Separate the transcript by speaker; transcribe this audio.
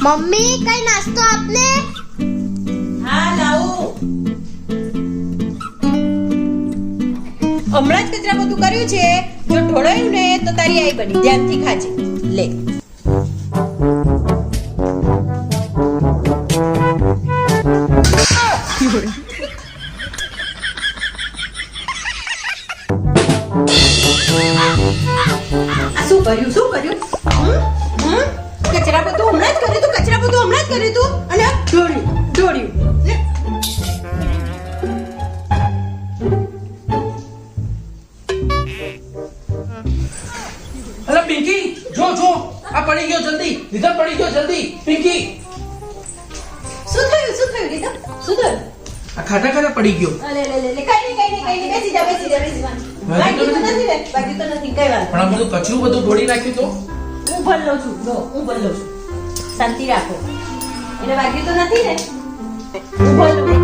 Speaker 1: Mummy કઈ નાસ્તો આપને.
Speaker 2: હા લાવું. હમણાં જ કચરા બધું કર્યું છે. જો ઢોળાયું ને તો તારી આઈ બની. ધ્યાનથી ખાજે. લે. આ શું કર્યું? કચરા બધું હમણાં જ કર્યું તું. અને આ ઢોળ્યું. લે.
Speaker 3: અરે પિંકી જો આ પડી ગયો જલ્દી રીધમ પડી ગયો જલ્દી પિંકી
Speaker 2: શું થયું રીધમ? શું થયું?
Speaker 3: આ ખાટા પડી ગયો
Speaker 2: લે કઈ નહીં બેસી જા બાકી તો નથી કઈ વાત.
Speaker 3: પણ આ બધું કચરું બધું ઢોળી નાખ્યું તો
Speaker 2: હું ભર લઉં છું. શાંતિ રાખો. એટલે વાગ્યું તો નથી ને? હું ભર લઉં.